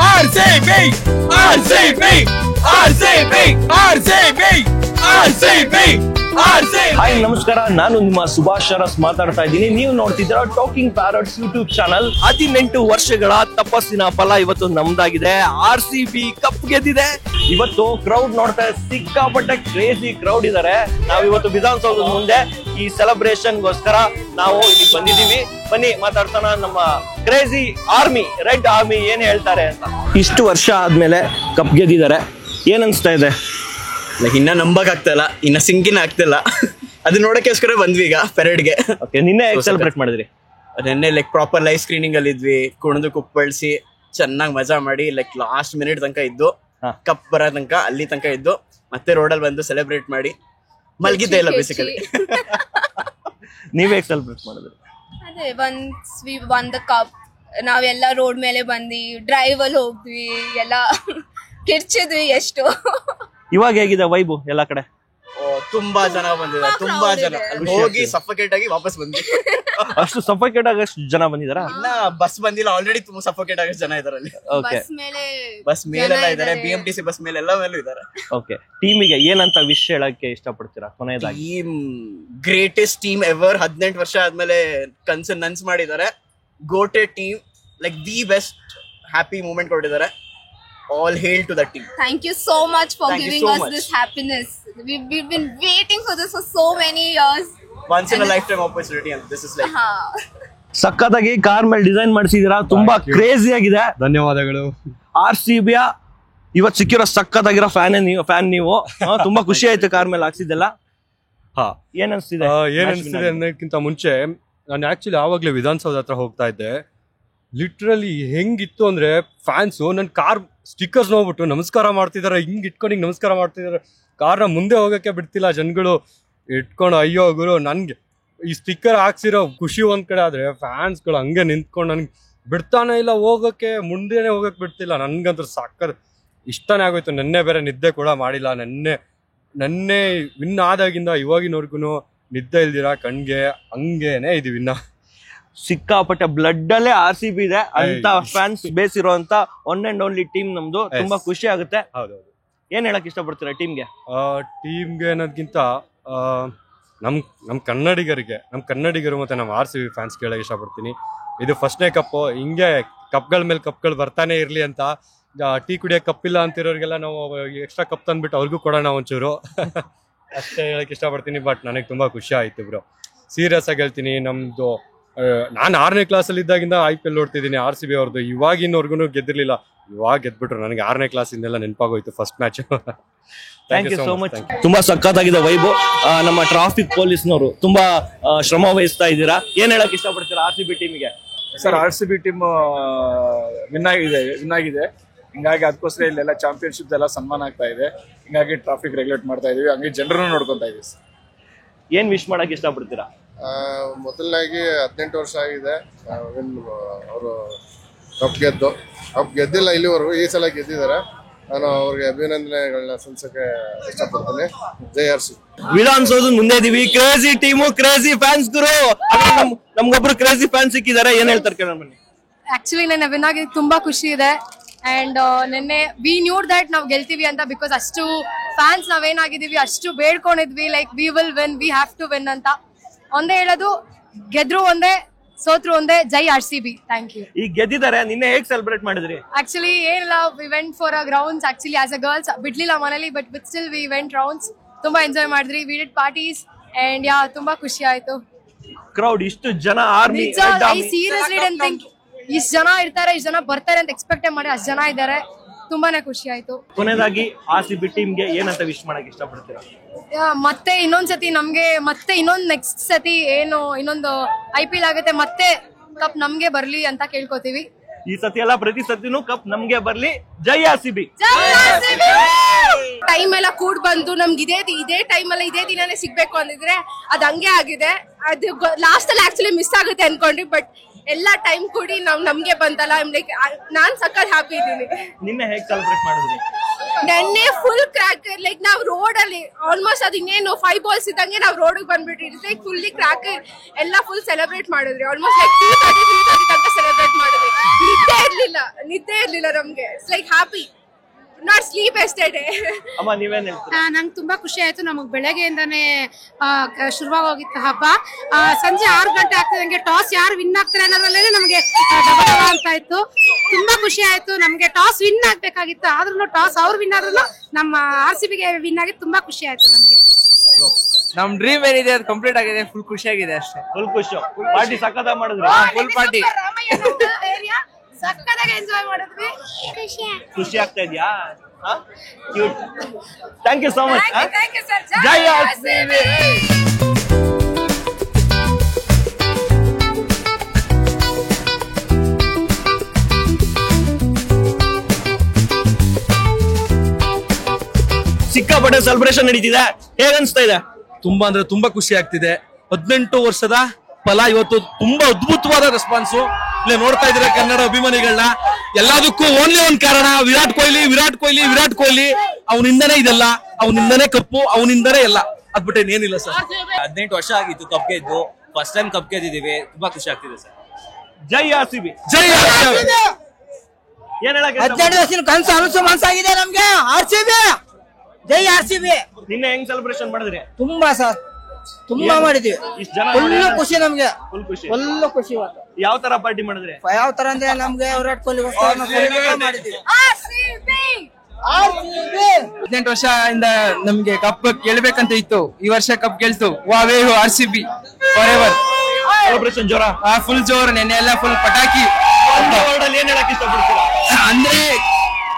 RCB RCB RCB RCB RCB hi ನಮಸ್ಕಾರ, ನಾನು ನಿಮ್ಮ ಸುಭಾಷ್ ಅರಸ್ ಮಾತಾಡ್ತಾ ಇದ್ದೀನಿ. ನೀವು ನೋಡ್ತಿದ್ದೀರಾ ಟಾಕಿಂಗ್ ಪ್ಯಾರಟ್ಸ್ ಯೂಟ್ಯೂಬ್ ಚಾನಲ್. 18 ವರ್ಷಗಳ ತಪಸ್ಸಿನ ಫಲ ಇವತ್ತು ನಮ್ದಾಗಿದೆ. RCB ಕಪ್ ಗೆದ್ದಿದೆ. ಇವತ್ತು ಕ್ರೌಡ್ ನೋಡ್ತಾ ಸಿಕ್ಕಾಪಟ್ಟೆ ಕ್ರೇಜಿ ಕ್ರೌಡ್ ಇದಾರೆ. ನಾವು ಇವತ್ತು ವಿಧಾನಸೌಧದ ಮುಂದೆ ಈ ಸೆಲೆಬ್ರೇಷನ್ ಗೋಸ್ಕರ ನಾವು ಇಲ್ಲಿ ಬಂದಿದೀವಿ. ಬನ್ನಿ ಮಾತಾಡ್ತಾನ ನಮ್ಮ ಕ್ರೇಜಿ ಆರ್ಮಿ, ರೆಡ್ ಆರ್ಮಿ ಏನ್ ಹೇಳ್ತಾರೆ ಅಂತ. ಇಷ್ಟು ವರ್ಷ ಆದ್ಮೇಲೆ ಕಪ್ ಗೆದ್ದಿದ್ದಾರೆ, ಏನ್ ಅನ್ಸ್ತಾ ಇದೆ? ಇನ್ನ ನಂಬಕ್ ಆಗ್ತಾ ಇನ್ನ ಸಿಂಕಿನ ಆಗ್ತಿಲ್ಲ. ಅದು ನೋಡಕ್ಕೋಸ್ಕರ ಬಂದ್ವಿ ಈಗ ಪೆರೇಡ್ಗೆ. ನಿನ್ನೆ ಸೆಲೆಬ್ರೇಟ್ ಮಾಡಿದ್ರಿ? ನಿನ್ನೆ ಪ್ರಾಪರ್ ಲೈವ್ ಸ್ಕ್ರೀನಿಂಗ್ ಅಲ್ಲಿ ಇದ್ವಿ. ಕುಣಿದು ಕುಪ್ಪಳಿಸಿ ಚೆನ್ನಾಗಿ ಮಜಾ ಮಾಡಿ ಲಾಸ್ಟ್ ಮಿನಿಟ್ ತನಕ ಇದ್ದು, ಕಪ್ ಬರೋ ತನಕ ಅಲ್ಲಿ ತನಕ ಇದ್ದು, ಮತ್ತೆ ರೋಡಲ್ಲಿ ಬಂದು ಸೆಲೆಬ್ರೇಟ್ ಮಾಡಿ ಮಲ್ಗಿದ್ದೆ ಇಲ್ಲ ಬೇಸಿಕಲಿ. ನೀವ್ ಹೇಗೆ ಸೆಲೆಬ್ರೇಟ್ ಮಾಡಿದ್ರಿ? ಅದೇ once we won the cup, ನಾವೆಲ್ಲ ರೋಡ್ ಮೇಲೆ ಬಂದು ಡ್ರೈವ್ ಅಲ್ಲಿ ಹೋಗ್ವಿ, ಎಲ್ಲ ಕಿರ್ಚಿದ್ವಿ ಎಷ್ಟು. ಇವಾಗ ಹೇಗಿದೆ ವೈಬು ಎಲ್ಲಾ ಕಡೆ? ತುಂಬಾ ಜನ ಬಂದಿದ್ದಾರೆ, ತುಂಬಾ ಜನ. ಹೋಗಿ ಸಫೋಕೇಟ್ ಆಗಿ ವಾಪಸ್ ಬಂದ್ವಿ. ಅಷ್ಟು ಸಫೋಕೇಟ್ ಆಗಷ್ಟು ಜನ ಬಂದಿದಾರ? ಇನ್ನ ಬಸ್ ಬಂದಿಲ್ಲ, ಆಲ್ರೆಡಿ ತುಂಬಾ ಸಫೋಕೇಟ್ ಆಗಷ್ಟು ಜನ ಇದಾರೆ ಅಲ್ಲಿ. ಬಸ್ ಮೇಲೆಲ್ಲ ಇದಾರೆ, BMTC ಬಸ್ ಮೇಲೆ ಎಲ್ಲ ಮೇಲೂ ಇದಾರೆ. ಓಕೆ, ಟೀಮಿಗೆ ಏನಂತ ವಿಶ್ ಹೇಳಕ್ಕೆ ಇಷ್ಟಪಡ್ತೀರಾ ಕೊನೆಯದಾಗಿ? Team greatest team ever. 18 ವರ್ಷ ಆದ್ಮೇಲೆ ಕನ್ಸು ನನ್ಸ್ ಮಾಡಿದ್ದಾರೆ. Goated team, like the best happy moment ಕೊಟ್ಟಿದ್ದಾರೆ. All hail to the team. Thank you so much for Thank giving you so us much. this happiness. We've been waiting for this for so many years. Once in a lifetime opportunity, and this is like ಸಕ್ಕತ್ತಾಗಿ car ಮೇಲೆ design ಮಾಡಿಸಿದೀರಾ, ತುಂಬಾ crazy ಆಗಿದೆ. ಧನ್ಯವಾದಗಳು. RCB ಇವತ್ತು ಸಿಕ್ಕಿರೋ ಸಕ್ಕತ್ತಾಗಿರೋ fan ನೀವು. ತುಂಬಾ ಖುಷಿ ಆಯ್ತು ಕಾರ್ ಮೇಲೆ ಹಾಕ್ಸಿದ್ದೆಲ್ಲ. ಏನ್ ಅನ್ಸ್ತಿದೆ ಅನ್ನೋಕ್ಕಿಂತ ಮುಂಚೆ ನಾನು ಆಕ್ಚುಲಿ ಆವಾಗ್ಲೇ ವಿಧಾನಸೌಧ ಹತ್ರ ಹೋಗ್ತಾ ಇದ್ದೆ. ಲಿಟ್ರಲಿ ಹೆಂಗಿತ್ತು ಅಂದ್ರೆ ಫ್ಯಾನ್ಸು ನನ್ನ ಕಾರ್ ಸ್ಟಿಕ್ಕರ್ಸ್ ನೋಡ್ಬಿಟ್ಟು ನಮಸ್ಕಾರ ಮಾಡ್ತಿದಾರೆ, ಹಿಂಗ್ ಇಟ್ಕೊಂಡು ನಮಸ್ಕಾರ ಮಾಡ್ತಿದಾರೆ. ಕಾರ್ನ ಮುಂದೆ ಹೋಗಕ್ಕೆ ಬಿಡ್ತಿಲ್ಲ ಜನಗಳು ಇಟ್ಕೊಂಡು. ಅಯ್ಯೋ ಗುರು, ನನ್ಗೆ ಈ ಸ್ಟಿಕ್ಕರ್ ಹಾಕ್ಸಿರೋ ಖುಷಿ ಒಂದ್ ಕಡೆ ಆದ್ರೆ ಫ್ಯಾನ್ಸ್ಗಳು ಹಂಗೆ ನಿಂತ್ಕೊಂಡು ನನ್ಗೆ ಬಿಡ್ತಾನೆ ಇಲ್ಲ, ಹೋಗಕ್ಕೆ ಮುಂದೆನೆ ಹೋಗಕ್ ಬಿಡ್ತಿಲ್ಲ. ನನ್ಗಂತೂ ಸಾಕದ್ ಇಷ್ಟನೇ ಆಗೋಯ್ತು. ನೆನ್ನೆ ಬೇರೆ ನಿದ್ದೆ ಕೂಡ ಮಾಡಿಲ್ಲ. ನೆನ್ನೆ ವಿನ್ ಆದಾಗಿಂದ ಇವಾಗಿನವರ್ಗು ನಿದ್ದೆ ಇಲ್ದಿರ ಕಣ್ಗೆ ಹಂಗೇನೆ ಇದೀವಿ. ಇನ್ನ ಸಿಕ್ಕಾಪಟ್ಟೆ ಬ್ಲಡ್ ಅಲ್ಲೇ RCB ಇದೆ ಅಂತ ಫ್ಯಾನ್ಸ್ ಬೇಸ್ ಇರುವಂತ ಒನ್ ಅಂಡ್ ಓನ್ಲಿ ಟೀಮ್ ನಮ್ದು. ತುಂಬಾ ಖುಷಿ ಆಗುತ್ತೆ. ಹೌದೌದು. ಏನ್ ಹೇಳಕ್ ಇಷ್ಟಪಡ್ತೀರಾ ಟೀಮ್ಗೆ? ಟೀಮ್ಗೆ ಅನ್ನೋದಕ್ಕಿಂತ ನಮ್ ಕನ್ನಡಿಗರು ಮತ್ತೆ ನಮ್ಮ RCB ಫ್ಯಾನ್ಸ್ ಕೇಳಕ್ ಇಷ್ಟಪಡ್ತೀನಿ. ಇದು ಫಸ್ಟ್ನೇ ಕಪ್. ಹಿಂಗೆ ಕಪ್ಗಳ ಮೇಲೆ ಕಪ್ಗಳು ಬರ್ತಾನೆ ಇರ್ಲಿ ಅಂತ. ಟೀ ಕುಡಿಯೋ ಕಪ್ ಇಲ್ಲ ಅಂತಿರೋರಿಗೆಲ್ಲ ನಾವು ಎಕ್ಸ್ಟ್ರಾ ಕಪ್ ತಂದ್ಬಿಟ್ಟು ಅವ್ರಿಗೂ ಕೊಡೋಣ ಒಂಚೂರು ಅಷ್ಟೇ ಹೇಳಕ್ ಇಷ್ಟಪಡ್ತೀನಿ. ಬಟ್ ನನಗೆ ತುಂಬಾ ಖುಷಿ ಆಯ್ತು ಬ್ರೋ, ಸೀರಿಯಸ್ ಆಗಿ ಹೇಳ್ತೀನಿ. ನಮ್ದು ನಾನು 6ನೇ ಕ್ಲಾಸಲ್ಲಿ ಇದ್ದಾಗಿಂದ IPL ನೋಡ್ತಿದ್ದೀನಿ RCB ಅವ್ರದ್ದು. ಇವಾಗಿನವರ್ಗು ಗೆದ್ದಿರ್ಲಿಲ್ಲ, ಇವಾಗ ಗೆದ್ಬಿಟ್ರು. ನನಗೆ 6ನೇ ಕ್ಲಾಸಿಂದೆಲ್ಲ ನೆನಪಾಗೋಯ್ತು first match. Thank you so much. ತುಂಬಾ ಸಕ್ಕತ್ತಾಗಿದೆ ವೈಬು. ನಮ್ಮ ಟ್ರಾಫಿಕ್ ಪೊಲೀಸ್ನವರು ತುಂಬಾ ಶ್ರಮ ವಹಿಸ್ತಾ ಇದ್ದೀರಾ. ಏನ್ ಹೇಳಕ್ ಇಷ್ಟಪಡ್ತೀರಾ RCB ಟೀಮಿಗೆ? ಸರ್, RCB ಟೀಮ್ ವಿನ್ ಆಗಿದೆ. ಹಿಂಗಾಗಿ ಅದಕ್ಕೋಸ್ಕರ ಇಲ್ಲೆಲ್ಲ ಚಾಂಪಿಯನ್ಶಿಪ್ ಎಲ್ಲ ಸನ್ಮಾನ ಆಗ್ತಾ ಇದೆ. ಹಿಂಗಾಗಿ ಟ್ರಾಫಿಕ್ ರೆಗ್ಯುಲೇಟ್ ಮಾಡ್ತಾ ಇದೀವಿ, ಹಂಗೆ ಜನರನ್ನು ನೋಡ್ಕೊಂತಾ ಇದೀವಿ. ಏನ್ ವಿಶ್ ಮಾಡಕ್ ಇಷ್ಟಪಡ್ತೀರಾ? ಮೊದಲನಾಗಿ 18 ವರ್ಷ ಆಗಿದೆ ಅವರು ಕಪ್ ಗೆದ್ದಿಲ್ಲ ಇಲ್ಲಿವರೆಗೂ. ಈ ಸಲ ಗೆದ್ದಿದ್ದಾರೆ. ನಾನು ಅವ್ರಿಗೆ ಅಭಿನಂದನೆಗಳನ್ನ ಸಲ್ಲಿಸಕ್ಕೆ ಇಷ್ಟಪಡ್ತೀನಿ. ಜೈ RCB. ವಿಧಾನಸೌಧ ಮುಂದೆ ಇದೀವಿ. ಕ್ರೇಜಿ ಟೀಮು, ಕ್ರೇಜಿ ಫ್ಯಾನ್ಸ್ ಗುರು. ನಮ್ಗೊಬ್ರು ಕ್ರೇಜಿ ಫ್ಯಾನ್ಸ್ ಸಿಕ್ಕಿದ್ದಾರೆ, ಏನ್ ಹೇಳ್ತಾರೆ ಕೇಳೋಣ ಬನ್ನಿ. ಆಕ್ಚುಲಿ ನನ್ನ ವಿನ್ ಆಗಿ ತುಂಬಾ ಖುಷಿ ಇದೆ. ಅಂಡ್ ನಿನ್ನೆ ವಿ ನ್ಯೂ ದಟ್ ನಾವು ಗೆಲ್ತೀವಿ ಅಂತ. ಬಿಕಾಸ್ ಅಷ್ಟು ಫ್ಯಾನ್ಸ್ ನಾವೇನಾಗಿದ್ದೀವಿ, ಅಷ್ಟು ಬೇಡ್ಕೊಂಡಿದ್ವಿ. Like we will win, we have to win ಅಂತ. ಒಂದೇ ಹೇಳೋದು, ಗೆದ್ರು ಒಂದೇ, ಸೋತ್ರು ಒಂದೇ. ಜೈ RCB. Thank you. ಈಗ ಗೆದ್ದಿದ್ದಾರೆ, ನಿನ್ನೆ ಹೇಗೆ ಸೆಲೆಬ್ರೇಟ್ ಮಾಡಿದ್ರಿ? ಆಕ್ಚುಲಿ ಏನಿಲ್ಲ, we went for a grounds. Actually as a girls ಬಿಡ್ಲಿಲ್ಲ ಮನೇಲಿ, but still we went rounds. ತುಂಬಾ ಎಂಜಾಯ್ ಮಾಡಿದ್ರಿ. ವಿ ಡಿಡ್ ಪಾರ್ಟೀಸ್ ಅಂಡ್ ತುಂಬಾ ಖುಷಿ ಆಯ್ತು. ಕ್ರೌಡ್ ಇಷ್ಟು ಜನ, ಆರ್ಮಿ ಸೀರಿಯಸ್ಲಿ ಡಿಡ್ಂಟ್ ಥಿಂಕ್ ಇಷ್ಟು ಜನ ಇರ್ತಾರೆ, ಇಷ್ಟು ಜನ ಬರ್ತಾರೆ ಅಂತ ಎಕ್ಸ್ಪೆಕ್ಟ್ ಮಾಡಿ ಅಷ್ಟು ಜನ ಇದ್ದಾರೆ. ತುಂಬಾನೇ ಖುಷಿ ಆಯ್ತು. ಕೊನೆಯದಾಗಿ RCB ಟೀಮ್ಗೆ ಏನಂತ ವಿಶ್ ಮಾಡಕ್ ಇಷ್ಟಪಡ್ತೀರಾ? ಮತ್ತೆ ಇನ್ನೊಂದ್ಸತಿ ನಮ್ಗೆ ಮತ್ತೆ ನೆಕ್ಸ್ಟ್ ಸತಿ ಏನು ಇನ್ನೊಂದು IPL ಆಗುತ್ತೆ, ಮತ್ತೆ ಕಪ್ ನಮ್ಗೆ ಬರ್ಲಿ ಅಂತ ಕೇಳ್ಕೊತೀವಿ. ಈ ಸತಿ ಎಲ್ಲ ಪ್ರತಿ ಸತಿನೂ ಕಪ್ ನಮ್ಗೆ ಬರ್ಲಿ. ಜೈ RCB. ಟೈಮ್ ಎಲ್ಲ ಕೂಡ್ ಬಂತು. ನಮ್ಗೆ ಇದೇ ಟೈಮ್ ಎಲ್ಲ ಇದೇ ದಿನಾನೇ ಸಿಗ್ಬೇಕು ಅಂದಿದ್ರೆ ಅದ್ ಹಂಗೆ ಆಗಿದೆ. ಅದು ಲಾಸ್ಟ್ ಅಲ್ಲಿ ಆಕ್ಚುಲಿ ಮಿಸ್ ಆಗುತ್ತೆ ಅನ್ಕೊಂಡ್ರಿ, ಬಟ್ ಎಲ್ಲ ಟೈಮ್ ಕೂಡಿ ನಮ್ಗೆ ಬಂತಲ್ಲ. ಲೈಕ್ ನಾನ್ ಸಕ್ಕತ್ ಹ್ಯಾಪಿ ಇದ್ದೀನಿ. ನಿನ್ನೆ ಹೇಗೆ ಸೆಲೆಬ್ರೇಟ್ ಮಾಡಿದ್ರಿ? ನೆನ್ನೆ ಫುಲ್ ಕ್ರ್ಯಾಕರ್, ಲೈಕ್ ನಾವ್ ರೋಡ್ ಅಲ್ಲಿ ಆಲ್ಮೋಸ್ಟ್ ಅದ್ ಇನ್ನೇನು 5 balls ಇದ್ದಂಗೆ ನಾವ್ ರೋಡ್ ಬಂದ್ಬಿಟ್ರಿ. ಲೈಕ್ ಫುಲ್ಲಿ ಕ್ರ್ಯಾಕರ್ ಎಲ್ಲ ಫುಲ್ ಸೆಲೆಬ್ರೇಟ್ ಮಾಡಿದ್ರಿ. ಆಲ್ಮೋಸ್ಟ್ ಲೈಕ್ 2:30 ತನಕ ಸೆಲೆಬ್ರೇಟ್ ಮಾಡಿದ್ರಿ. ನಿದ್ದೆ ನಿದ್ದೆ ಇರ್ಲಿಲ್ಲ ನಮ್ಗೆ. It's like happy, not sleep yesterday. ಅಮ್ಮ ನೀವೇನ್ ಹೇಳ್ತೀರಾ? ನಂಗೆ ತುಂಬಾ ಖುಷಿ ಆಯ್ತು. ನಮಗ್ ಬೆಳಗ್ಗೆಯಿಂದಾನೇ ಶುರುವಾಗೋಗಿತ್ತು ಹಬ್ಬ. ಸಂಜೆ 6 ಗಂಟೆ ಆಗ್ತದಂಗೆ ಟಾಸ್ ಯಾರು ವಿನ್ ಆಗ್ತಾರೆ ಅನ್ನೋದ್ರಲ್ಲೇ ನಮಗೆ ಅಂತ ಇತ್ತು. ತುಂಬಾ ಖುಷಿ ಆಯ್ತು. ನಮ್ಗೆ ಟಾಸ್ ವಿನ್ ಆಗ್ಬೇಕಾಗಿತ್ತು, ಆದ್ರೂ ಟಾಸ್ ಅವ್ರು ವಿನ್ ಆದ್ರೂ ನಮ್ಮ RCB ಗೆ ವಿನ್ ಆಗಿ ತುಂಬಾ ಖುಷಿ ಆಯ್ತು ನಮ್ಗೆ. ನಮ್ ಡ್ರೀಮ್ ಏನಿದೆ ಅದು ಕಂಪ್ಲೀಟ್ ಆಗಿದೆ. ಫುಲ್ ಖುಷಿಯಾಗಿದೆ ಅಷ್ಟೇ. ಫುಲ್ ಖುಷಿ. ಪಾರ್ಟಿ ಸಕ್ಕತ್ತ ಮಾಡಿದ್ರಿ? Full party. ಸಕ್ಕತ್ತಾಗಿ ಎಂಜಾಯ್ ಮಾಡಿದ್ವಿ. ಖುಷಿ ಆಗ್ತಾ ಇದೆಯಾ? Cute. Thank you so much. ಜೈ RCB. ಸಿಕ್ಕಾಪಟ್ಟೆ ಸೆಲೆಬ್ರೇಷನ್ ನಡೀತಿದೆ. ಹೇಗ್ ಅನ್ಸ್ತಾ ಇದೆ? ತುಂಬಾ ಅಂದ್ರೆ ತುಂಬಾ ಖುಷಿ ಆಗ್ತಿದೆ. 18 ವರ್ಷದ ಫಲ ಇವತ್ತು ತುಂಬಾ ಅದ್ಭುತವಾದ ರೆಸ್ಪಾನ್ಸು. ಇಲ್ಲಿ ನೋಡ್ತಾ ಇದ್ರೆ ಕನ್ನಡ ಅಭಿಮಾನಿಗಳನ್ನ. ಎಲ್ಲದಕ್ಕೂ ಓನ್ಲಿ ಒಂದ್ ಕಾರಣ, ವಿರಾಟ್ ಕೊಹ್ಲಿ. ಅವನಿಂದನೇ ಇದೆಲ್ಲ, ಅವನಿಂದನೇ ಕಪ್ಪು, ಅವನಿಂದನೇ ಎಲ್ಲ. ಅದ್ಬಿಟ್ಟೆ ಏನಿಲ್ಲ ಸರ್. 18 ವರ್ಷ ಆಗಿತ್ತು ಕಪ್ ಗೆದ್ದು. ಫಸ್ಟ್ ಟೈಮ್ ಕಪ್ ಗೆದ್ದಿದ್ದೀವಿ. ತುಂಬಾ ಖುಷಿ ಆಗ್ತಿದೆ ಸರ್. ಜೈ RCB. ಜೈ RCB. ಏನ್ ಹೇಳಕ್ಕೆ? 18 ವರ್ಷದ ಕನಸು ಅನಸು ಮನಸ್ಸಾಗಿದೆ ನಮ್ಗೆ. RCB, ಜೈ RCB. ನಿನ್ನೆ ಹೆಂಗ್ ಸೆಲೆಬ್ರೇಷನ್ ಮಾಡಿದ್ರಿ? ತುಂಬಾ ಸರ್, ತುಂಬಾ ಮಾಡಿದ್ವಿ. ಇಷ್ಟು ಜನ ಫುಲ್ ಖುಷಿ ನಮ್ಗೆ. ಫುಲ್ ಖುಷಿ. ಫುಲ್ ಖುಷಿ ಇವತ್ತು. ಯಾವ ತರ ಪಾರ್ಟಿ ಮಾಡಿದ್ರಿ? ಯಾವ ತರ ಅಂದ್ರೆ ನಮ್ಗೆ ವಿರಾಟ್ ಕೊಹ್ಲಿ ಮಾಡಿದ್ವಿ. 18 ವರ್ಷದಿಂದ ನಮ್ಗೆ ಕಪ್ ಗೆಲ್ಬೇಕಂತ ಇತ್ತು. ಈ ವರ್ಷ ಕಪ್ ಗೆಲ್ತು. ವಾವೇ RCB ಫಾರ್ ಎವರ್. ಸೆಲೆಬ್ರೇಷನ್ ಜೋರ? ಫುಲ್ ಜೋರ್. ನೆನ್ನೆ ಎಲ್ಲ ಫುಲ್ ಪಟಾಕಿ. ಏನ್ ಹೇಳಕ್ ಇಷ್ಟಪಡ್ತೀರಾ? ಅಂದ್ರೆ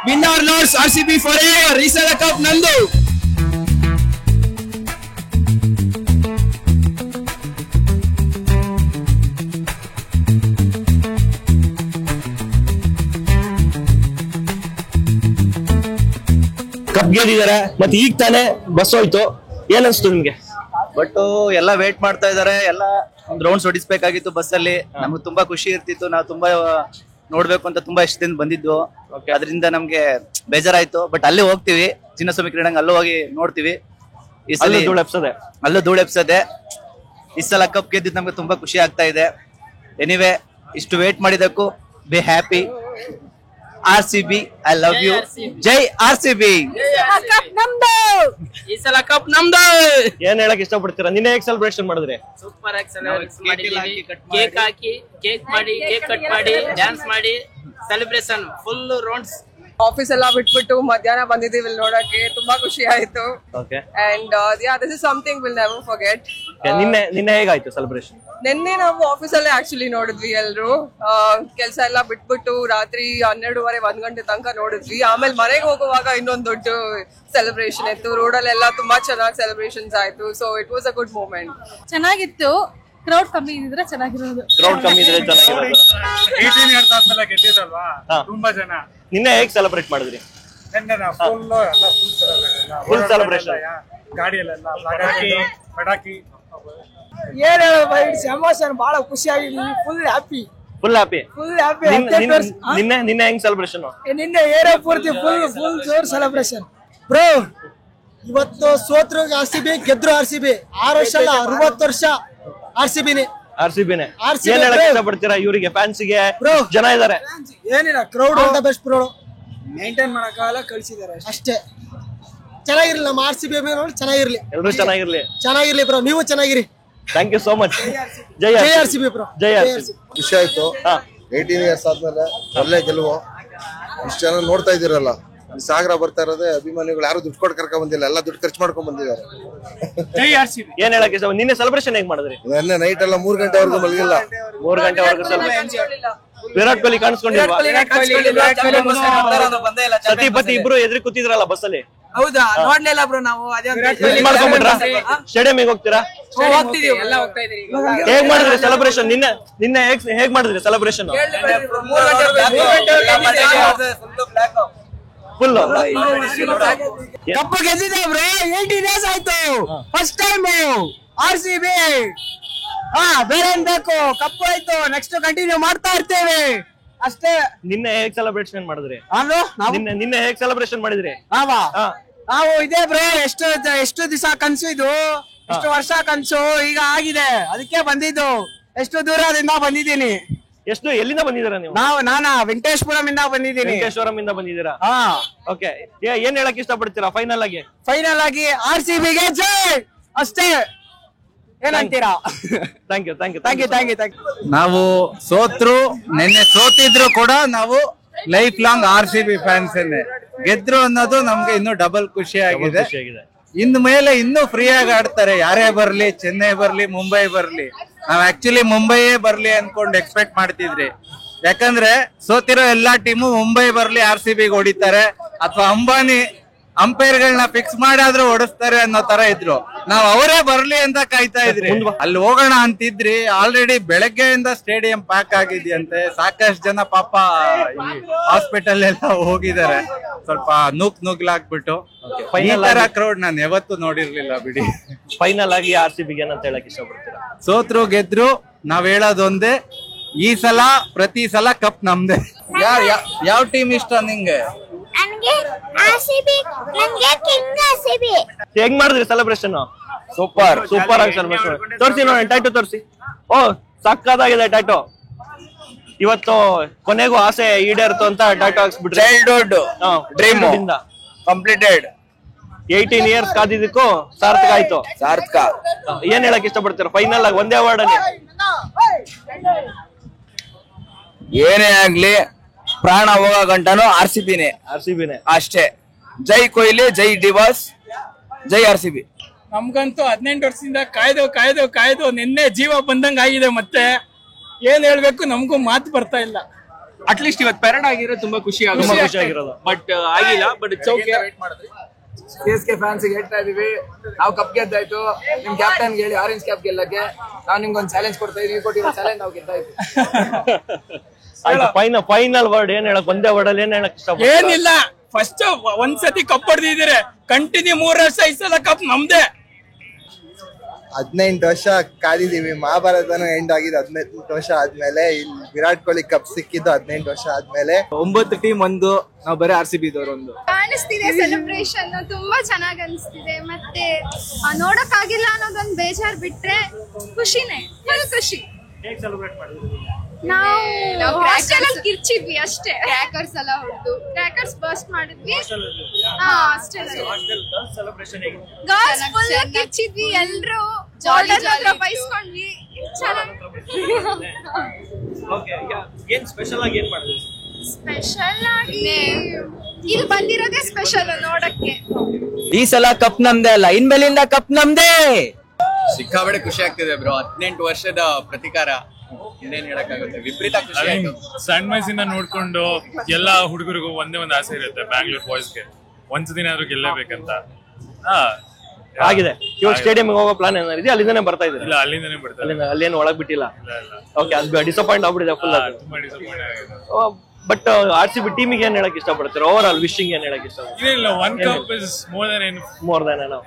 win or loss RCB for ever. ಈ ಸಲ ಕಪ್ ನಂದು. ಕಪ್ ಗೆದ್ದಿದ್ದಾರೆ. ಮತ್ತೆ ಈಗ ತಾನೇ ಬಸ್ ಹೋಯ್ತು. ಏನ್ ಅನ್ಸ್ತು ನಿಮ್ಗೆ? ಬಟ್ ಎಲ್ಲ ವೇಟ್ ಮಾಡ್ತಾ ಇದಾರೆ. ಎಲ್ಲ ಒಂದ್ ರೌಂಡ್ಸ್ ಹೊಡಿಸ್ಬೇಕಾಗಿತ್ತು ಬಸ್ ಅಲ್ಲಿ. ನಮ್ಗೆ ತುಂಬಾ ಖುಷಿ ಇರ್ತಿತ್ತು. ನಾವು ತುಂಬಾ ನೋಡ್ಬೇಕು ಅಂತ ತುಂಬಾ ಇಷ್ಟದಿಂದ ಬಂದಿದ್ವು. ಅದರಿಂದ ನಮ್ಗೆ ಬೇಜಾರಾಯ್ತು. ಬಟ್ ಅಲ್ಲಿ ಹೋಗ್ತೀವಿ, ಚಿನ್ನಸ್ವಾಮಿ ಕ್ರೀಡಾಂಗಣ ಅಲ್ಲೂ ಹೋಗಿ ನೋಡ್ತೀವಿ. ಈ ಸಲ ಅಲ್ಲೂ ಧೂಳು ಎಪ್ಸದೆ. ಈ ಸಲ ಕಪ್ ಗೆದ್ದಿದ್ದು ನಮ್ಗೆ ತುಂಬಾ ಖುಷಿ ಆಗ್ತಾ ಇದೆ. ಎನಿವೆ, ಇಷ್ಟು ವೇಟ್ ಮಾಡಿದಕ್ಕೂ be happy. RCB, I love you. ಜೈ RCB. ಈ ಸಲ ಕಪ್ ನಮ್ದು. ಏನ್ ಹೇಳಕ್ ಇಷ್ಟಪಡ್ತೀರಾ? ನಿನ್ನೆ ಹೇಗ್ ಸೆಲೆಬ್ರೇಷನ್ ಮಾಡಿದ್ರಿ? ಸೂಪರ್ ಆಗಿ ಸೆಲೆಬ್ರೇಟ್ ಮಾಡಿದೀವಿ. ಕೇಕ್ ಹಾಕಿ, ಕೇಕ್ ಕಟ್ ಮಾಡಿ, ಡ್ಯಾನ್ಸ್ ಮಾಡಿ ಸೆಲೆಬ್ರೇಷನ್ ಫುಲ್ ರೌಂಡ್ಸ್. ಆಫೀಸ್ ಎಲ್ಲ ಬಿಟ್ಬಿಟ್ಟು ಮಧ್ಯಾಹ್ನ ಬಂದಿದ್ದೀವಿ ಇಲ್ಲಿ ನೋಡಕ್ಕೆ. ತುಂಬಾ ಖುಷಿ ಆಯ್ತು. And this is something will never forget. ನಿನ್ನೆ ಹೇಗಾಯ್ತು ಸೆಲೆಬ್ರೇಷನ್? ನಿನ್ನೆ ನಾವು ಆಫೀಸ್ ಅಲ್ಲೇ ಆಕ್ಚುಲಿ ನೋಡಿದ್ವಿ. ಎಲ್ರು ಕೆಲಸ ಎಲ್ಲ ಬಿಟ್ಬಿಟ್ಟು ರಾತ್ರಿ 12:30 1 ಗಂಟೆ ತನಕ ನೋಡಿದ್ವಿ. ಆಮೇಲೆ ಮನೆಗೆ ಹೋಗುವಾಗ ಇನ್ನೊಂದು ದೊಡ್ಡ ಸೆಲೆಬ್ರೇಷನ್ ಇತ್ತು. ರೋಡಲ್ಲೆಲ್ಲ ತುಂಬಾ ಚೆನ್ನಾಗಿ ಸೆಲೆಬ್ರೇಷನ್ಸ್ ಆಯ್ತು. So it was a good moment. ಚೆನ್ನಾಗಿತ್ತು. ಕ್ರೌಡ್ ಕಮ್ಮಿ ಇದ್ರೆ ಚೆನ್ನಾಗಿರೋದು. ಕ್ರೌಡ್ ಕಮ್ಮಿ ಇದ್ರೆ ಚೆನ್ನಾಗಿರೋದು. 18 years ಆದ್ಮೇಲೆ ಗೆದ್ದಿದ್ದಲ್ವಾ, ತುಂಬಾ ಜನ. ನಿನ್ನೆ ಹೇಗ್ ಸೆಲೆಬ್ರೇಟ್ ಮಾಡಿದ್ರಿ? Full celebration. ಗಾಡಿಯಲ್ಲೆಲ್ಲ ಪಟಾಕಿ. ಏನ್ ಹೇಳೋದು, ಇಟ್ಸ್ ಎಮೋಷನ್. ಬಹಳ ಖುಷಿ ಆಗಿದ್ವಿ. Full happy. ನಿನ್ನೆ ಹೆಂಗ್ ಸೆಲೆಬ್ರೇಷನ್? ನಿನ್ನೆ ಏರಿಯಾ ಪೂರ್ತಿ ಫುಲ್ ಜೋರ್ ಸೆಲೆಬ್ರೇಷನ್ ಬ್ರೋ. ಇವತ್ತು ಸೋತ್ರು RCB, ಗೆದ್ರು RCB. 6 ವರ್ಷ ಅಲ್ಲ, 60 ವರ್ಷ RCBನೇ. ಏನ್ ಹೇಳಕ್ ಇಷ್ಟಪಡ್ತೀರಾ ಇವರಿಗೆ, ಫ್ಯಾನ್ಸಿಗೆ? ಜನ ಇದಾರೆ. ಏನಿಲ್ಲ, crowd all the best bro. Maintain ಮಾಡಕ್ಕಾಗಲ್ಲ, ಕಳ್ಸಿದಾರೆ ಅಷ್ಟೇ. ಚೆನ್ನಾಗಿರ್ಲಿ ನಮ್ಮ RCB ನೋಡಿ, ಚೆನ್ನಾಗಿರ್ಲಿ. ಎಲ್ರು ಚೆನ್ನಾಗಿರ್ಲಿ ಬ್ರೋ. ನೀವು ಚೆನ್ನಾಗಿರಿ. Thank you so much. ಜೈ RCB ಬ್ರೋ. ಜೈ RCB. ಖುಷಿ ಆಯ್ತು. 18 years ಆದ್ಮೇಲೆ ಒಳ್ಳೆ ಗೆಲುವು. ಇಷ್ಟು ಜನ ನೋಡ್ತಾ ಇದ್ದೀರಲ್ಲ, ಸಾಗರ ಬರ್ತಾ ಇರೋದೇ ಅಭಿಮಾನಿಗಳು. ಯಾರು ದುಡ್ಡು ಕೊಟ್ಟು ಕರ್ಕೊಂಡ್ ಬಂದಿಲ್ಲ, ಎಲ್ಲ ದುಡ್ಡು ಖರ್ಚು ಮಾಡ್ಕೊಂಡ್ ಬಂದಿದ್ದಾರೆ. ಏನ್ ಹೇಳಕ್ಕೆ ನಿನ್ನೆ ಸೆಲೆಬ್ರೇಷನ್ ಹೇಗ್ ಮಾಡಿದ್ರಿ? ನಿನ್ನೆ ನೈಟ್ ಎಲ್ಲ 3 ಗಂಟೆವರೆಗೂ ಮಲಗಿಲ್ಲ. 3 ಗಂಟೆವರೆಗೂ ವಿರಾಟ್ ಕೊಹ್ಲಿ ಕಾಣಿಸ್ಕೊಂಡಿಲ್ವಾ? ಸತಿಪತಿ ಇಬ್ರು ಎದುರು ಕೂತಿದ್ರಲ್ಲ ಬಸ್ ಅಲ್ಲಿ. ಹೌದಾ, ನೋಡ್ಲಿಲ್ಲ ಬ್ರೋ ನಾವು. ಮಾಡ್ಕೊಂಡ್ಬಿಟ್ರ? ಸ್ಟೇಡಿಯಂ ಹೋಗ್ತೀರಾ? ಹೋಗ್ತಿದೀವಿ, ಎಲ್ಲ ಹೋಗ್ತಾ ಇದೀವಿ. ಹೇಗ್ ಮಾಡಿದ್ರಿ ಸೆಲೆಬ್ರೇಷನ್? ನಿನ್ನೆ ಹೇಗ್ ಮಾಡಿದ್ರಿ ಸೆಲೆಬ್ರೇಷನ್? ಫುಲ್ ಕಪ್ ಗೆದ್ದಿದೆ ಬ್ರೋ. 18 years ಆಯ್ತು. First time RCB. ಬೇರೆ ಏನ್ ಬೇಕು, ಕಪ್ ಆಯ್ತು. ನೆಕ್ಸ್ಟ್ ಕಂಟಿನ್ಯೂ ಮಾಡ್ತಾ ಇರ್ತೇವೆ ಅಷ್ಟೇ. ನಿನ್ನೆ ಹೇಗ್ ಸೆಲೆಬ್ರೇಷನ್ ಮಾಡಿದ್ರಿ? ನಿನ್ನೆ ಹೇಗ್ ಸೆಲೆಬ್ರೇಷನ್ ಮಾಡಿದ್ರಿ? ನಾವು ಇದೇ ಬ್ರೋ. ಎಷ್ಟು ದಿವಸ ಕನ್ಸು ಇದು, ಎಷ್ಟು ವರ್ಷ ಕನ್ಸು ಈಗ ಆಗಿದೆ. ಅದಕ್ಕೆ ಬಂದಿದ್ದು. ಎಷ್ಟು ದೂರದಿಂದ ಬಂದಿದ್ದೀನಿ. ಎಷ್ಟು ಎಲ್ಲಿಂದ ಬಂದಿದ್ದೀರಾ ನೀವು? ನಾನಾ ವೆಂಕಟೇಶ್ವರಂ ಇಂದ ಬಂದಿದ್ದೀನಿ. ವೆಂಕಟೇಶ್ವರಂ ಇಂದ ಬಂದಿದ್ದೀರಾ? ಓಕೆ, ಏನ್ ಹೇಳಕ್ ಇಷ್ಟಪಡ್ತೀರಾ ಫೈನಲ್ ಆಗಿ? ಫೈನಲ್ ಆಗಿ RCB ಗೆ ಜೈ ಅಷ್ಟೇ. ಏನಂತೀರಾ? Thank you. ನಾವು ಸೋತ್ರು ನಿನ್ನೆ ಸೋತಿದ್ರು ಕೂಡ ನಾವು ಲೈಫ್ ಲಾಂಗ್ RCB ಫ್ಯಾನ್ಸ್ ಗೆದ್ರು ಅನ್ನೋದು ನಮ್ಗೆ ಇನ್ನೂ ಡಬಲ್ ಖುಷಿ ಆಗಿದೆ. ಇನ್ನು ಮೇಲೆ ಇನ್ನೂ ಫ್ರೀ ಆಗಿ ಆಡ್ತಾರೆ, ಯಾರೇ ಬರ್ಲಿ, ಚೆನ್ನೈ ಬರ್ಲಿ, ಮುಂಬೈ ಬರ್ಲಿ. ನಾವ್ ಆಕ್ಚುಲಿ ಮುಂಬೈಯೇ ಬರ್ಲಿ ಅನ್ಕೊಂಡು ಎಕ್ಸ್ಪೆಕ್ಟ್ ಮಾಡ್ತಿದ್ರಿ. ಯಾಕಂದ್ರೆ ಸೋತಿರೋ ಎಲ್ಲಾ ಟೀಮು ಮುಂಬೈ ಬರ್ಲಿ RCB ಗೆ ಹೊಡಿತಾರೆ, ಅಥವಾ ಅಂಬಾನಿ ಅಂಪೈರ್ಗಳನ್ನ ಫಿಕ್ಸ್ ಮಾಡಾದ್ರೂ ಓಡಿಸ್ತಾರೆ ಅನ್ನೋ ತರ ಇದ್ರು. ನಾವ್ ಅವರೇ ಬರ್ಲಿ ಅಂತ ಕಾಯ್ತಾ ಇದ್ರಿ. ಅಲ್ಲಿ ಹೋಗೋಣ ಅಂತಿದ್ರಿ. ಆಲ್ರೆಡಿ ಬೆಳಗ್ಗೆಯಿಂದ ಸ್ಟೇಡಿಯಂ ಪ್ಯಾಕ್ ಆಗಿದೆಯಂತೆ. ಸಾಕಷ್ಟು ಜನ ಪಾಪ ಹಾಸ್ಪಿಟಲ್ ಎಲ್ಲ ಹೋಗಿದ್ದಾರೆ, ಸ್ವಲ್ಪ ನುಗ್ಲಾಕ್ಬಿಟ್ಟು. ಈ ತರ ಕ್ರೌಡ್ ನಾನು ಯಾವತ್ತೂ ನೋಡಿರ್ಲಿಲ್ಲ ಬಿಡಿ. ಫೈನಲ್ ಆಗಿ RCB ಗೆ ಏನಂತ ಹೇಳಕ್ ಇಷ್ಟಪಡ್ತೀರಾ? ಸೋತ್ರು ಗೆದ್ರು ನಾವ್ ಹೇಳೋದೊಂದೇ, ಈ ಸಲ ಪ್ರತಿ ಸಲ ಕಪ್ ನಮ್ದೆ. ಯಾವ ಟೀಮ್ ಇಷ್ಟ ನಿಂಗೆ? ಹೆಂಗ್ ಮಾಡಿದ್ರಿ ಸೆಲೆಬ್ರೇಷನ್? ಸೂಪರ್ ಆಗಿ ಸೆಲೆಬ್ರೇಷನ್. ತೋರಿಸಿ ನೋಡೋಣ, ಟ್ಯಾಟೂ ತೋರಿಸಿ. ಓ ಸಕ್ಕತ್ತಾಗಿದೆ ಟ್ಯಾಟೂ. ಇವತ್ತು ಕೊನೆಗೂ ಆಸೆ ಈಡೇರ್ತು ಅಂತ ಟ್ಯಾಟೂ ಹಾಕ್ಸ್ಬಿಟ್ರಿ. Childhood dream completed. 18 years ಕಾದಿದ್ದಕ್ಕೂ ಸಾರ್ಥಕ ಆಯ್ತು. ಏನ್ ಹೇಳಕ್ ಇಷ್ಟಪಡ್ತೀರಾ ಫೈನಲ್ ಆಗಿ ಒಂದೇ ವರ್ಡ್ ಅಲ್ಲಿ? ಏನೇ ಆಗ್ಲಿ ಪ್ರಾಣ ಹೋಗೋ ಗಂಟನು RCBನೇ ಅಷ್ಟೇ. ಜೈ ಕೊಹ್ಲಿ, ಜೈ ಡಿವಾಸ್, ಜೈ RCB. ನಮ್ಗಂತೂ 18 ವರ್ಷದಿಂದ ಕಾಯ್ದು ನಿನ್ನೆ ಜೀವ ಬಂದಂಗ ಆಗಿದೆ. ಮತ್ತೆ ಏನ್ ಹೇಳ್ಬೇಕು, ನಮಗೂ ಮಾತು ಬರ್ತಾ ಇಲ್ಲ. ಅಟ್ಲೀಸ್ಟ್ ಇವತ್ತು ಪೆರೇಡ್ ಆಗಿರೋ ತುಂಬಾ ಖುಷಿ ಆಗಿರೋದು. ಬಟ್ ಆಗಿಲ್ಲ. But it's okay. CSK fans ಹೇಳ್ತಾ ಇದೀವಿ, ನಾವು ಕಪ್ ಗೆದ್ದಾಯ್ತು. ನಿಮ್ ಕ್ಯಾಪ್ಟನ್ ಹೇಳಿ ಆರೆಂಜ್ ಕ್ಯಾಪ್ ಗೆಲ್ಲಕ್ಕೆ ನಾವು ನಿಮ್ಗೊಂದು ಚಾಲೆಂಜ್ ಕೊಡ್ತಾ ಇದೀವಿ. ಕೊಟ್ಟಿರೋ ಚಾಲೆಂಜ್ ನಾವು ಗೆದ್ದಾಯ್ತು. ಫೈನಲ್ ವರ್ಡ್ ಏನ್ ಹೇಳಕ್? ಒಂದೇ ವರ್ಡ್ ಅಲ್ಲಿ ಏನ್ ಹೇಳಕ್ ಇಷ್ಟಪಡ್ತೀರಾ? ಏನಿಲ್ಲ, ಫಸ್ಟ್ ಒಂದ್ಸತಿ ಕಪ್ ಹೊಡೆದಿದ್ದೀರಿ, ಕಂಟಿನ್ಯೂ 3 ವರ್ಷ 5 ಸಲ ಕಪ್ ನಮ್ದೇ. 18 ವರ್ಷ ಕಾದಿದೀವಿ. ಮಹಾಭಾರತನೂ ಎಂಡ್ ಆಗಿದೆ 18 ವರ್ಷ ಆದ್ಮೇಲೆ. ಇಲ್ಲಿ ವಿರಾಟ್ ಕೊಹ್ಲಿ ಕಪ್ ಸಿಕ್ಕಿದ್ದು 18 ವರ್ಷ ಆದ್ಮೇಲೆ. 9 ಟೀಮ್ ಒಂದು, ನಾವು ಬರೀ RCB ದವರು ಒಂದು. ಕಾಣಿಸ್ತಿದೆ ಸೆಲೆಬ್ರೇಷನ್ ತುಂಬಾ ಚೆನ್ನಾಗಿ ಅನಿಸ್ತಿದೆ. ಮತ್ತೆ ನೋಡಕ್ಕಾಗಿಲ್ಲ ಅನ್ನೋದೊಂದು ಬೇಜಾರ್ ಬಿಟ್ರೆ ಖುಷಿನೇ, ಫುಲ್ ಖುಷಿ. ನಾವು ಹಾಸ್ಟೆಲ್ ಅಲ್ಲಿ ಕಿರ್ಚಿದ್ವಿ ಅಷ್ಟೇ. ಕ್ರ್ಯಾಕರ್ಸ್ ಎಲ್ಲ ಹೊಡೆದು ಕ್ರ್ಯಾಕರ್ಸ್ ಬರ್ಸ್ಟ್ ಮಾಡಿದ್ವಿ. ಹಾಸ್ಟೆಲ್ ಗರ್ಲ್ಸ್ ಫುಲ್ ಕಿರ್ಚಿದ್ವಿ. ಎಲ್ರು ಜಾರ್ಡನ್ ಹತ್ರ ಬೈಸ್ಕೊಂಡ್ವಿ. ಏನ್ ಸ್ಪೆಷಲ್ ಆಗಿ ಏನ್ ಮಾಡಿದ್ರಿ? ಸ್ಪೆಷಲ್ ಆಗಿ ಇಲ್ಲಿ ಬಂದಿರೋದೇ ಸ್ಪೆಷಲ್ ನೋಡಕ್ಕೆ. ಈ ಸಲ ಕಪ್ ನಮ್ದೇ ಅಲ್ಲ, ಇನ್ಮೇಲಿಂದ ಕಪ್ ನಮ್ದೇ. ಸಿಕ್ಕಾಬಡೆ ಖುಷಿ ಆಗ್ತಿದೆ ಬ್ರೋ. 18 ವರ್ಷದ ಪ್ರತಿಕಾರ. ಇನ್ನೇನ್ ಹೇಳಕ್ಕಾಗುತ್ತೆ, ವಿಪರೀತ ಖುಷಿ ಆಯ್ತು. ಸಣ್ಣ ವಯಸ್ಸಿಂದ ನೋಡ್ಕೊಂಡು ಎಲ್ಲಾ ಹುಡುಗರಿಗೂ ಒಂದೇ ಒಂದು ಆಸೆ ಇರುತ್ತೆ, ಬ್ಯಾಂಗ್ಳೂರ್ ಬಾಯ್ಸ್ಗೆ ಒಂದ್ಸದಿನಾದ್ರೂ ಗೆಲ್ಲೇಬೇಕಂತ. ಆಗಿದೆ. ಇವಾಗ ಸ್ಟೇಡಿಯಂ ಹೋಗೋ ಪ್ಲಾನ್ ಏನಾದ್ರು ಇದೆ? ಅಲ್ಲಿಂದಾನೆ ಬರ್ತಾ ಇದ್ದಾರೆ? ಇಲ್ಲ, ಅಲ್ಲಿಂದಾನೆ ಬರ್ತಾರೆ. ಅಲ್ಲೇನು ಒಳಗ್ ಬಿಟ್ಟಿಲ್ಲ. ಓಕೆ, ಅದು ಡಿಸಪಾಯಿಂಟ್ ಆಗ್ಬಿಟ್ಟಿದೆ ಫುಲ್. ತುಂಬಾ ಡಿಸಪಾಯಿಂಟ್ ಆಗಿದೆ. ಬಟ್ RCB ಟೀಮಿಗೆ ಏನ್ ಹೇಳಕ್ ಇಷ್ಟಪಡ್ತೀರಾ? ಓವರ್ ಆಲ್ ವಿಶಿಂಗ್ ಏನ್ ಹೇಳಕ್ ಇಷ್ಟಪಡ್ತೀರಾ? ಇಲ್ಲ, 1 cup is more than enough.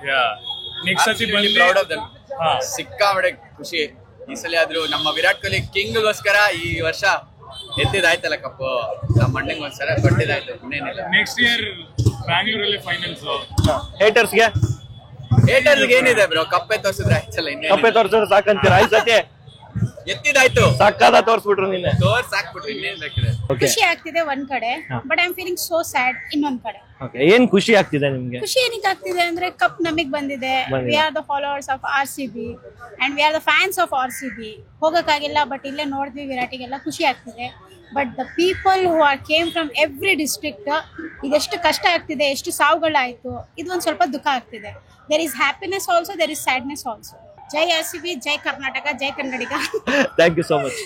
Next ಸತಿ ಬಂದು ಪ್ರೌಡ್ ಆಫ್ ದೆಮ್. ಸಿಕ್ಕಾಬಡೆ ಖುಷಿ. ಈ ಸಲ ಆದ್ರೂ ನಮ್ಮ ವಿರಾಟ್ ಕೊಹ್ಲಿ ಕಿಂಗ್ಗೋಸ್ಕರ ಈ ವರ್ಷ ಎತ್ತಿದಾಯ್ತಲ್ಲ ಕಪ್ಪು. ನಮ್ಮ ಅಣ್ಣಂಗೆ ಒಂದ್ಸಲ ಕೊಟ್ಟಿದ್ದಾಯ್ತು. ಇನ್ನೇನಿಲ್ಲ. ನೆಕ್ಸ್ಟ್ ಇಯರ್ ಬ್ಯಾಂಗ್ಳೂರಲ್ಲಿ ಫೈನಲ್ಸ್. ಹೇಟರ್ಸ್ಗೆ ಏನಿದೆ ಬ್ರೋ, ಕಪ್ಪೆ ತೋರ್ಸಿದ್ರೆ ಆಯ್ತಲ್ಲ. ಕಪ್ಪೆ ತೋರ್ಸಿದ್ರೆ ಸಾಕಂತೀರಾ? ಈ ಸತಿ ಎತ್ತಿದಾಯ್ತು, ಸಾಕಾದ ತೋರ್ಸ್ಬಿಟ್ರು ನಿನ್ನೆ. ಸಾಕ್ಬಿಟ್ರಿ, ಇನ್ನೇನ್ ಬೇಕಿದೆ. ಖುಷಿ ಆಗ್ತಿದೆ ಒಂದ್ ಕಡೆ, but I am feeling so sad ಇನ್ನೊಂದ್ ಕಡೆ. ಏನ್ ಖುಷಿ ಆಗ್ತಿದೆ ನಿಮ್ಗೆ? ಖುಷಿ ಏನಕ್ಕೆ ಆಗ್ತಿದೆ ಅಂದ್ರೆ ಕಪ್ ನಮಗ್ ಬಂದಿದೆ. We are the followers of RCB and we are the fans of RCB. ಹೋಗಕ್ಕಾಗಿಲ್ಲ, ಬಟ್ ಇಲ್ಲೇ ನೋಡಿದ್ವಿ ವಿರಾಟಿಗೆಲ್ಲ ಖುಷಿ ಆಗ್ತಿದೆ. But the people who are came from every district, ಇದೆಷ್ಟು ಕಷ್ಟ ಆಗ್ತಿದೆ, ಎಷ್ಟು ಸಾವುಗಳಾಯ್ತು, ಇದೊಂದು ಸ್ವಲ್ಪ ದುಃಖ ಆಗ್ತಿದೆ. There is happiness also, there is sadness also. ಜೈ RCB, ಜೈ ಕರ್ನಾಟಕ, ಜೈ Kannadiga. Thank you so much.